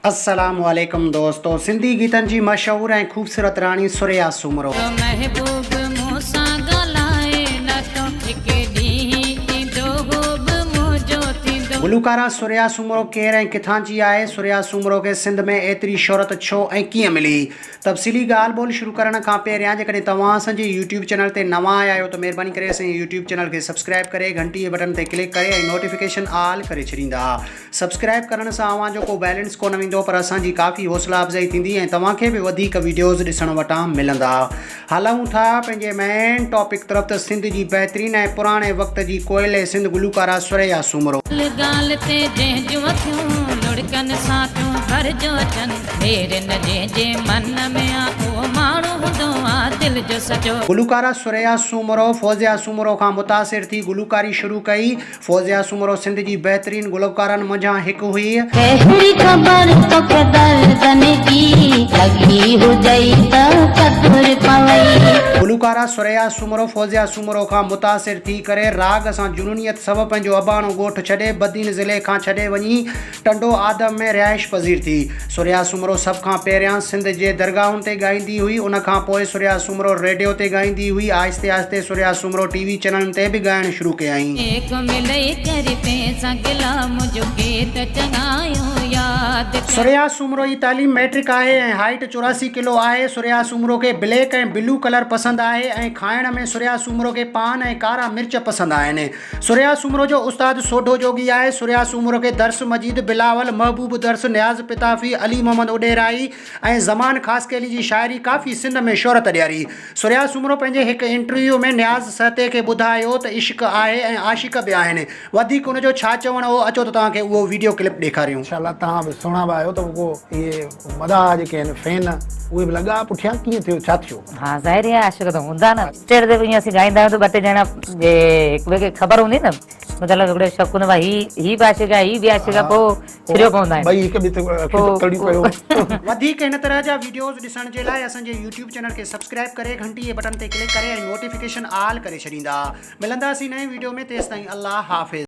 अस्सलाम वालेकुम दोस्तों। सिंधी गीतन जी मशहूर ऐं खूबसूरत राणी सुरैया सूमरो महबूब मूसा गलाए न तो हिकु ॾींहुं ईंदो हो बि मुंहिंजो थींदो। गुलूकारा सुरैया सूमरो केरु ऐं किथां जी आहे? सुरैया सूमरो खे सिंध में एतिरी शोहरत छो ऐं कीअं मिली? तफ़सीली ॻाल्हि ॿोल शुरू करण खां पहिरियां जेकॾहिं तव्हां असांजे यूट्यूब चैनल ते नवां आया आहियो त महिरबानी करे असांजे यूट्यूब चैनल खे सब्सक्राइब करे घंटी जे बटन ते क्लिक करे ऐं नोटिफिकेशन ऑल करे छॾींदा। सब्सक्राइब करण सां अव्हां जो को बैलेंस कोन वेंदो, पर असांजी काफ़ी हौसला अफ़ज़ाई थींदी ऐं तव्हांखे बि वधीक वीडियोज़ ॾिसण वटां मिलंदा। हलूं था पंहिंजे मेन टॉपिक तरफ़ त सिंध जी बहितरीन ऐं पुराणे वक़्त जी कोयले सिंध गुलूकारा सुरैया सूमरो। ॻाल्हि ते जंहिंजूं अखियूं लुड़कनि सां तूं भरिजो अचनि, ढेर न जंहिंजे मन में आ उहो माण्हू हूंदो आहे दिलि जो सॼो। गुलूकारा सुरैया सूमरो फौज़िया सूमरो खां मुतासिर थी गुलूकारी शुरू कई। फौज़िया सूमरो सिंध जी बहितरीन गुलकारनि मंझां हिकु हुई। कहिड़ी ख़बर तोखे दर्दन जी लगी हुजई त कदुर पवई। गुलूकारा सुरैया सूमरो फौज़िया सूमरो खां मुतासिर थी करे राग सां जुनूनियत सबबु पंहिंजो अबाणो ॻोठु छॾे बदीन ज़िले खां छॾे वञी टंडो आदम में रिहाइश पज़ीर थी। सुरैया सूमरो सभ खां पहिरियां सिंध जे दरगाहुनि ते ॻाईंदी हुई, उन खां पोइ सुरैया सूमरो रेडियो ते ॻाईंदी हुई। आहिस्ते आहिस्ते सुरैया सूमरो टीवी चैनलनि ते बि ॻाइणु शुरू कयईं। सुरैया सूमरो जी तालीम मैट्रिक आहे ऐं हाइट 84 किलो आहे। सुरैया सूमरो खे ब्लैक ऐं ब्लू कलर पसंदि आहे ऐं खाइण में सुरैया सूमरो खे पान ऐं कारा मिर्च पसंदि आहिनि। सुरैया सूमरो जो उस्ताद सोढो जोगी आहे। सुरैया सूमरो खे दर्स मजीद बिलावल महबूब दर्स न्याज़ पिताफ़ी अली मोहम्मद उडेराई ऐं ज़मान ख़ासकेली जी शाइरी काफ़ी सिंध में शोहरत ॾियारी। सुरैया सूमरो पंहिंजे हिकु इंटरव्यू में न्याज़ सहते खे ॿुधायो त इश्क आहे ऐं आशिक़ बि आहिनि। वधीक उनजो छा चवणु हो, अचो त तव्हांखे उहो वीडियो क्लिप ॾेखारियूं। इंशाल्लाह तव्हां बि सुहिणा बि आहियो त उहो इहे मदाह जेके आहिनि फैन उहे बि लॻा पुठियां कीअं थियो, छा थियो? हाँ ज़ाहिर आहे आशिक़ त हूंदा न। स्टेज ते ईअं असीं ॻाईंदा आहियूं त ॿ टे ॼणा जे हिक ॿिए खे ख़बर हूंदी न, मतिलबु हिकिड़े शक हूंदो आहे ही बि आशिक़ आहे, ही बि आशिक़ आहे, पोइ छिरियो पवंदा आहिनि। ॿई हिक ॿिए ते कड़ी पियो। वधीक हिन तरह जा वीडियोज़ ॾिसण जे लाइ असांजे यूट्यूब चैनल खे सब्सक्राइब करे घंटी जे बटन ते क्लिक करे ऐं नोटिफिकेशन ऑल करे छॾींदा। मिलंदासीं नए वीडियो में, तेसिताईं अल्लाह हाफ़िज़।